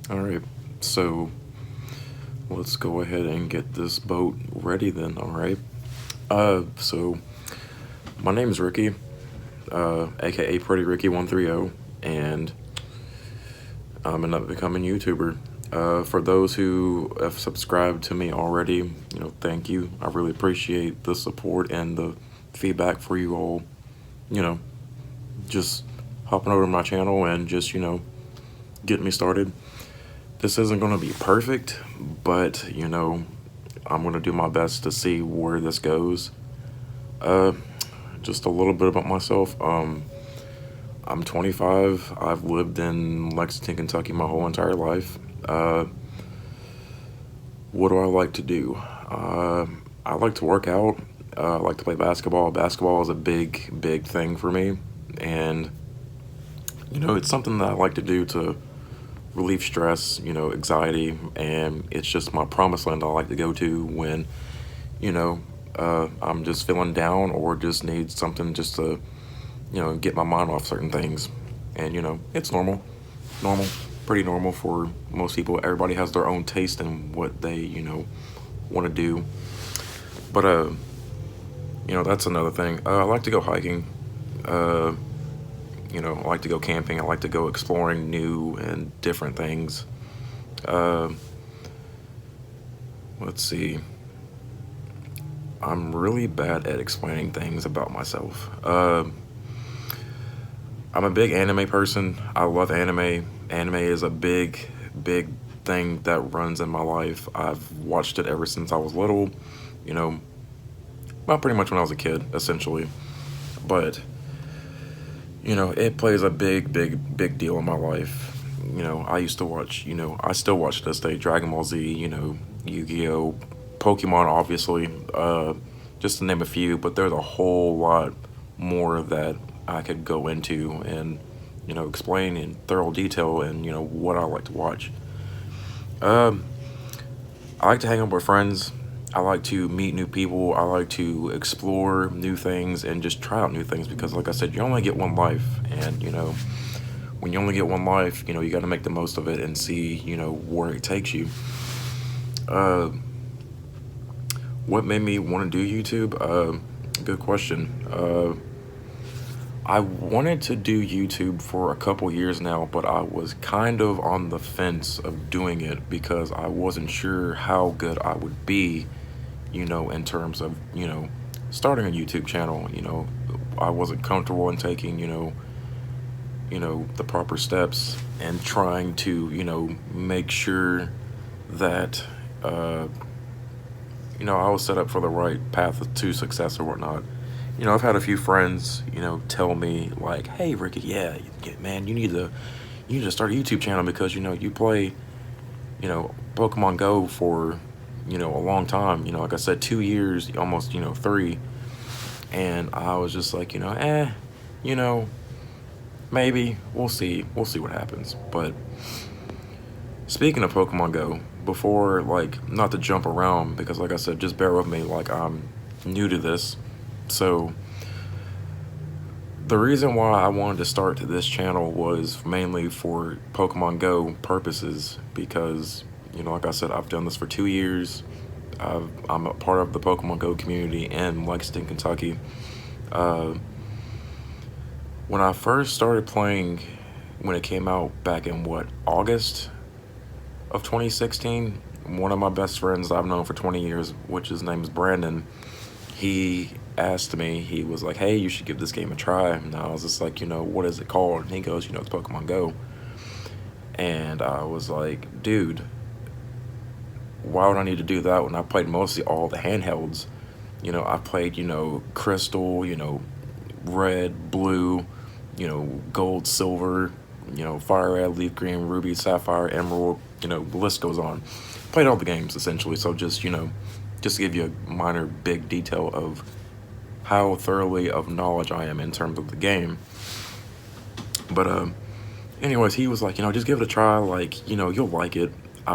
All right, so let's go ahead and get this boat ready then. All right. So my name is Ricky, aka Pretty Ricky130, and I'm an up and coming YouTuber. For those who have subscribed to me already, thank you. I really appreciate the support and the feedback for you all. You know, just hopping over to my channel and just getting me started. This isn't going to be perfect, but I'm going to do my best to see where this goes. Uh, just a little bit about myself. I'm 25. I've lived in Lexington, Kentucky my whole entire life. Uh, what do I like to do? I like to work out. I like to play basketball. Basketball is a big, big thing for me. And, it's something that I like to do to relieve stress, anxiety. And it's just my promised land I like to go to when, you know, I'm just feeling down or just need something just to, get my mind off certain things. And, it's normal, pretty normal for most people. Everybody has their own taste in what they, want to do. But, that's another thing. I like to go hiking. Uh, I like to go camping. I like to go exploring new and different things. Uh, let's see. I'm really bad at explaining things about myself. I'm a big anime person. I love anime. Anime is a big, big thing that runs in my life. I've watched it ever since I was little, you know, well, pretty much when I was a kid, essentially. But, it plays a big, big, big deal in my life. I used to watch, I still watch to this day Dragon Ball Z, Yu-Gi-Oh, Pokemon, obviously, just to name a few, but there's a whole lot more that I could go into and explain in thorough detail and what I like to watch. Um, I like to hang out with friends. I like to meet new people. I like to explore new things and just try out new things because, like I said, you only get one life, and when you only get one life, you got to make the most of it and see where it takes you. Uh, what made me want to do YouTube? Good question. I wanted to do YouTube for a couple years now, but I was kind of on the fence of doing it because I wasn't sure how good I would be, in terms of, starting a YouTube channel. I wasn't comfortable in taking, the proper steps and trying to, make sure that, uh, I was set up for the right path to success or whatnot. I've had a few friends, tell me like, "Hey, Ricky, yeah, man, you need to start a YouTube channel because you play, Pokemon Go for, a long time. Like I said, 2 years, almost, three." And I was just like, you know, maybe we'll see what happens. But speaking of Pokemon Go, before like not to jump around because like I said, just bear with me. Like I'm new to this, so the reason why I wanted to start this channel was mainly for Pokemon Go purposes because, like I said, I've done this for 2 years. I'm a part of the Pokemon Go community in Lexington, Kentucky. Uh, when I first started playing, when it came out back in August of 2016, one of my best friends I've known for 20 years, which his name is Brandon, he asked me, he was like, "Hey, you should give this game a try." And I was just like, "What is it called?" And he goes, "It's Pokemon Go." And I was like, "Dude, why would I need to do that when I played mostly all the handhelds?" I played, Crystal, Red, Blue, Gold, Silver, Fire Red, Leaf Green, Ruby, Sapphire, Emerald, the list goes on. Played all the games essentially, so just to give you a minor big detail of how thoroughly of knowledge I am in terms of the game. But anyways, he was like, just give it a try. Like, you'll like it. I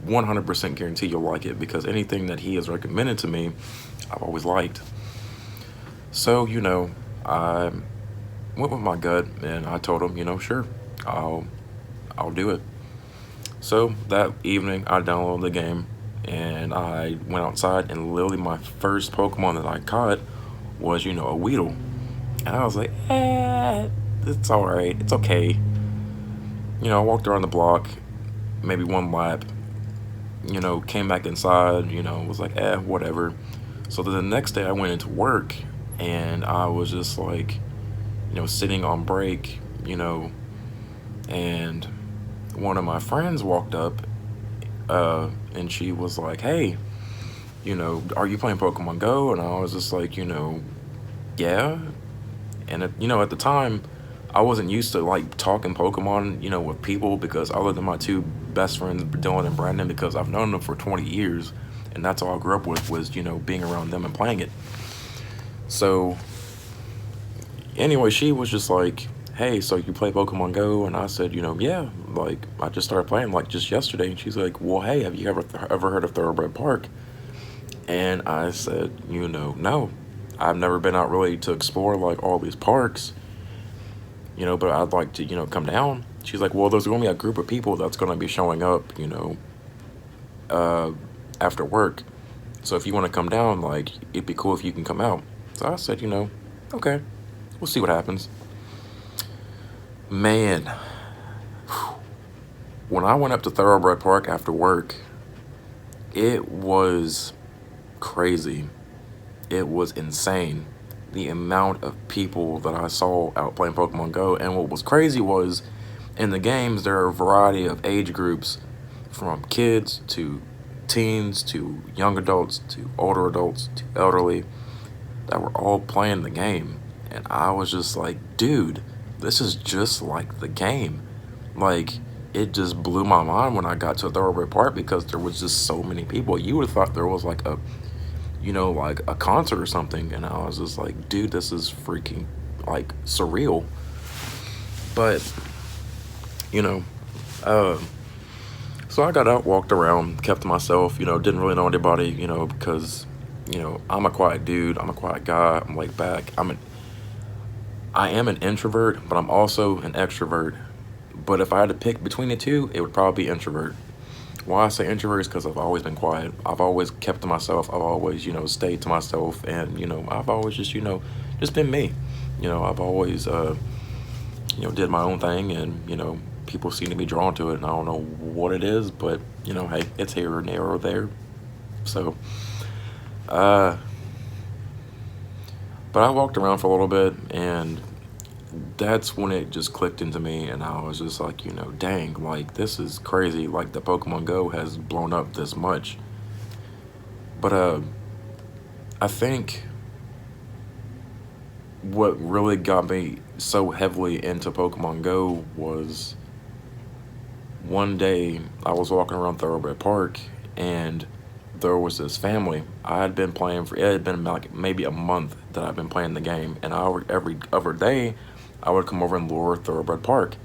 100% guarantee you'll like it because anything that he has recommended to me, I've always liked. So, I went with my gut and I told him, sure, I'll do it. So that evening, I downloaded the game and I went outside, and literally my first Pokemon that I caught was, a Weedle. And I was like, it's alright, it's okay. I walked around the block, maybe one lap, came back inside, was like, whatever. So then the next day I went into work and I was just like, sitting on break, and one of my friends walked up and she was like, hey, are you playing Pokemon Go? And I was just like, yeah. And, at the time, I wasn't used to like talking Pokemon, with people, because other than my two best friends, Dylan and Brandon, because I've known them for 20 years and that's all I grew up with was, being around them and playing it. So anyway, she was just like, hey, so you play Pokemon Go? And I said, yeah, like I just started playing like just yesterday. And she's like, well, hey, have you ever heard of Thoroughbred Park? And I said, no, I've never been out really to explore like all these parks, but I'd like to, come down. She's like, well, there's going to be a group of people that's going to be showing up, uh, after work. So if you want to come down, like, it'd be cool if you can come out. So I said, okay, we'll see what happens. Man, when I went up to Thoroughbred Park after work, it was crazy. It was insane. The amount of people that I saw out playing Pokemon Go. And what was crazy was, in the games, there are a variety of age groups, from kids to teens to young adults to older adults to elderly, that were all playing the game. And I was just like, dude, this is just like the game. Like, it just blew my mind when I got to Thoroughbred Park, because there was just so many people. You would have thought there was like like a concert or something. And I was just like, dude, this is freaking like surreal. But, so I got out, walked around, kept to myself, didn't really know anybody, because, I'm a quiet dude. I'm a quiet guy. I'm laid back. I am an introvert, but I'm also an extrovert. But if I had to pick between the two, it would probably be introvert. Why I say introvert is because I've always been quiet. I've always kept to myself. I've always, stayed to myself. And, I've always just, just been me. I've always, did my own thing. And, people seem to be drawn to it. And I don't know what it is. But, hey, it's here and there or there. So, but I walked around for a little bit, and that's when it just clicked into me, and I was just like, dang, like, this is crazy. Like, the Pokemon Go has blown up this much. But I think what really got me so heavily into Pokemon Go was, one day I was walking around Thoroughbred Park, and there was this family. I had been playing for, it had been like maybe a month that I've been playing the game, and every other day I would come over and lure Thoroughbred Park.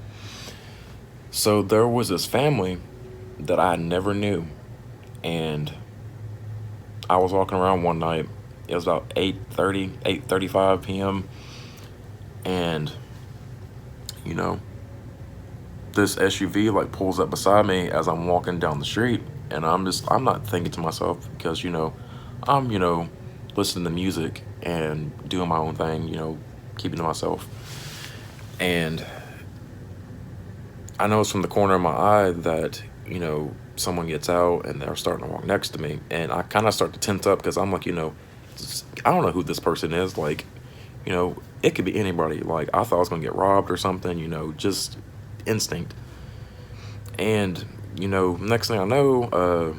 So there was this family that I never knew, and I was walking around one night. It was about 8:35 p.m. And, this SUV like pulls up beside me as I'm walking down the street, and I'm not thinking to myself, because, I'm, listening to music and doing my own thing, keeping to myself. And I noticed from the corner of my eye that, someone gets out and they're starting to walk next to me. And I kind of start to tense up, because I'm like, I don't know who this person is. Like, it could be anybody. Like, I thought I was going to get robbed or something, just instinct. And, next thing I know,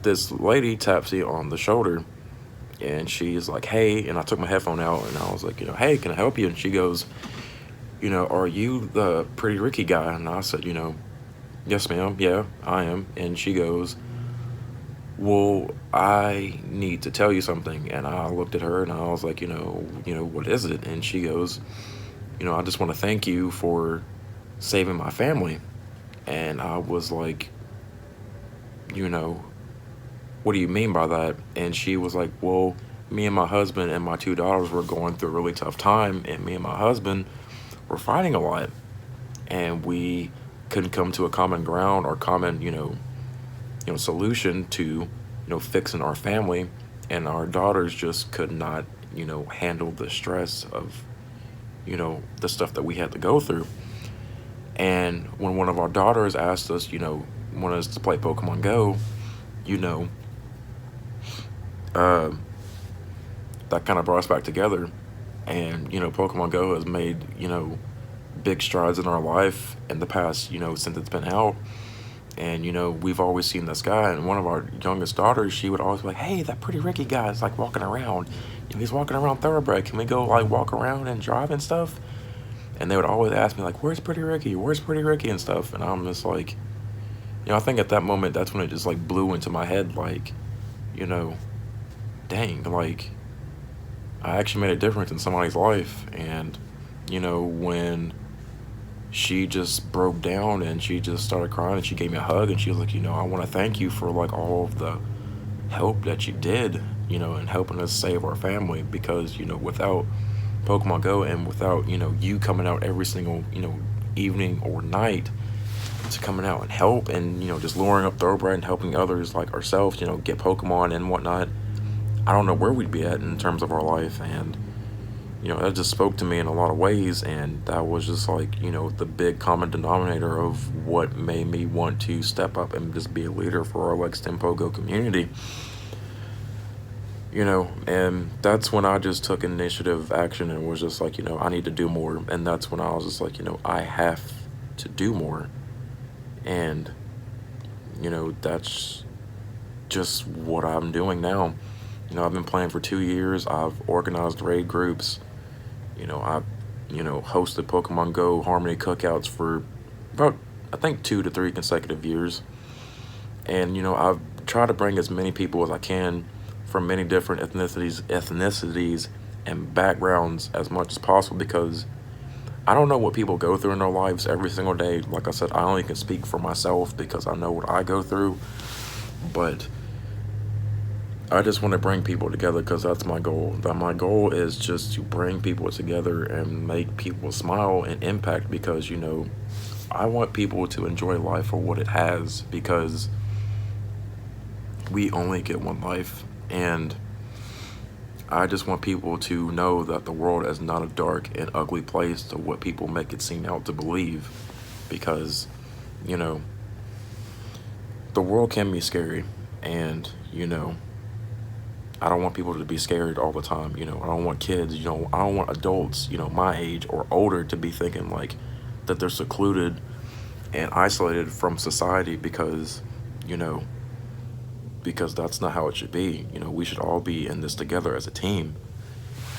this lady taps me on the shoulder, and she's like, hey, and I took my headphone out, and I was like, hey, can I help you? And she goes, are you the Pretty Ricky guy? And I said, yes, ma'am. Yeah, I am. And she goes, well, I need to tell you something. And I looked at her and I was like, what is it? And she goes, I just want to thank you for saving my family. And I was like, what do you mean by that? And she was like, well, me and my husband and my two daughters were going through a really tough time, and me and my husband were fighting a lot. And we couldn't come to a common ground or common, solution to, fixing our family. And our daughters just could not, handle the stress of, the stuff that we had to go through. And when one of our daughters asked us, wanted us to play Pokemon Go, you know, uh, that kind of brought us back together. And, Pokemon Go has made, big strides in our life in the past, since it's been out. And, we've always seen this guy. And one of our youngest daughters, she would always be like, hey, that pretty Ricky guy is like walking around. He's walking around Thoroughbred. Can we go like walk around and drive and stuff? And they would always ask me like, where's Pretty Ricky? Where's Pretty Ricky and stuff? And I'm just like, I think at that moment, that's when it just like blew into my head, like, dang, like, I actually made a difference in somebody's life. And, when she just broke down and she just started crying and she gave me a hug and she was like, I want to thank you for like all of the help that you did, and helping us save our family. Because, without Pokemon Go and without, you coming out every single, evening or night to coming out and help and, just luring up Thoroughbred and helping others like ourselves, get Pokemon and whatnot, I don't know where we'd be at in terms of our life. And, that just spoke to me in a lot of ways. And that was just like, the big common denominator of what made me want to step up and just be a leader for our Lexington Pogo community. And that's when I just took initiative action and was just like, I need to do more. And that's when I was just like, I have to do more. And, that's just what I'm doing now. I've been playing for 2 years. I've organized raid groups. I've, hosted Pokemon Go Harmony cookouts for about, I think, 2 to 3 consecutive years. And, I've tried to bring as many people as I can from many different ethnicities and backgrounds as much as possible, because I don't know what people go through in their lives every single day. Like I said, I only can speak for myself because I know what I go through. But I just want to bring people together because that's my goal. That my goal is just to bring people together and make people smile and impact, because, I want people to enjoy life for what it has, because we only get one life. And I just want people to know that the world is not a dark and ugly place to what people make it seem out to believe. Because, the world can be scary. And, I don't want people to be scared all the time. I don't want kids, I don't want adults, my age or older to be thinking like that they're secluded and isolated from society, because, because that's not how it should be. We should all be in this together as a team.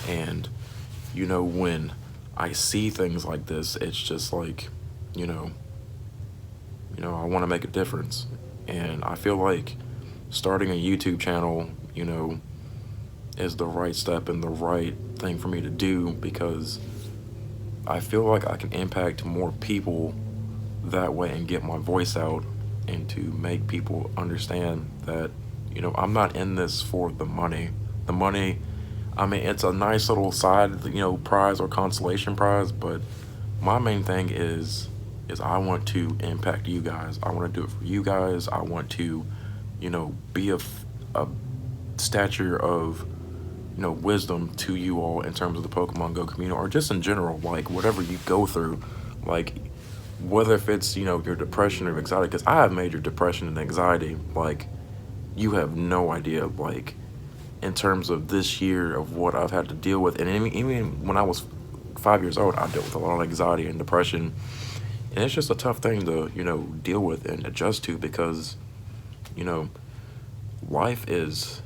And, when I see things like this, it's just like, I want to make a difference. And I feel like starting a YouTube channel, is the right step and the right thing for me to do, because I feel like I can impact more people that way and get my voice out and to make people understand that, I'm not in this for the money. The money, I mean, it's a nice little side, prize or consolation prize, but my main thing is I want to impact you guys. I want to do it for you guys. I want to, be a stature of, wisdom to you all in terms of the Pokemon Go community, or just in general, like whatever you go through, like whether if it's, your depression or anxiety, because I have major depression and anxiety, like you have no idea, like in terms of this year of what I've had to deal with. And even when I was 5 years old, I dealt with a lot of anxiety and depression. And it's just a tough thing to, deal with and adjust to, because, life it's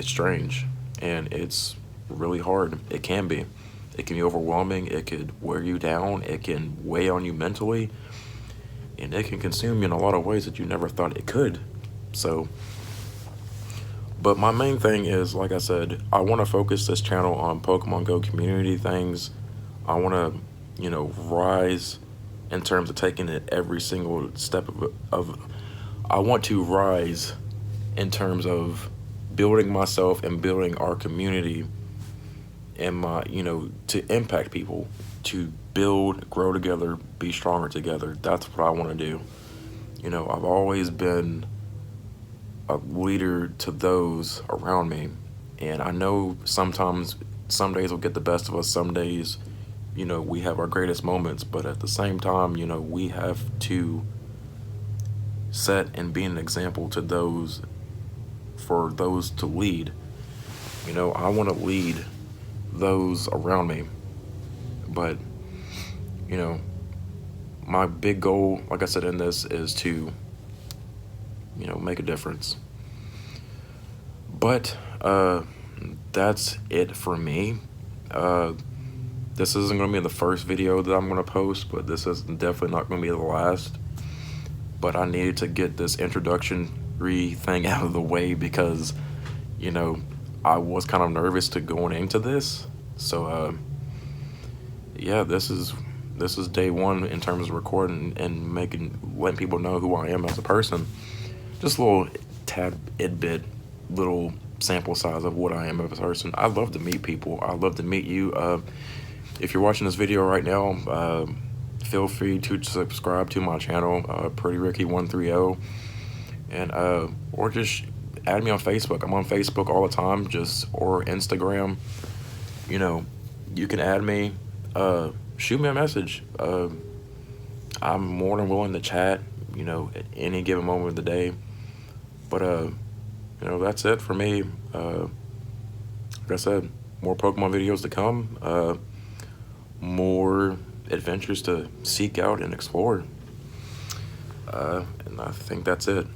strange and it's really hard. It can be. It can be overwhelming. It could wear you down. It can weigh on you mentally. And it can consume you in a lot of ways that you never thought it could. So, but my main thing is, like I said, I want to focus this channel on Pokemon Go community things. I want to, rise in terms of taking it every single step of I want to rise in terms of building myself and building our community and my, to impact people, to build, grow together, be stronger together. That's what I want to do. You know, I've always been a leader to those around me. And I know sometimes some days will get the best of us, some days, you know, we have our greatest moments, but at the same time, you know, we have to set and be an example to those, for those to lead. You know, I want to lead those around me, but, you know, my big goal, like I said in this, is to, you know, make a difference. But that's it for me. This isn't going to be the first video that I'm going to post, but this is definitely not going to be the last. But I needed to get this introductory thing out of the way because, you know, I was kind of nervous to going into this. So yeah, this is day one in terms of recording and letting people know who I am as a person. Just a little bit, little sample size of what I am as a person. I love to meet people. I love to meet you. If you're watching this video right now, feel free to subscribe to my channel, Pretty Ricky130, and or just add me on Facebook. I'm on Facebook all the time, or Instagram. You know, you can add me, shoot me a message. I'm more than willing to chat, you know, at any given moment of the day. But you know, that's it for me. Like I said, more Pokemon videos to come, more adventures to seek out and explore, and I think that's it.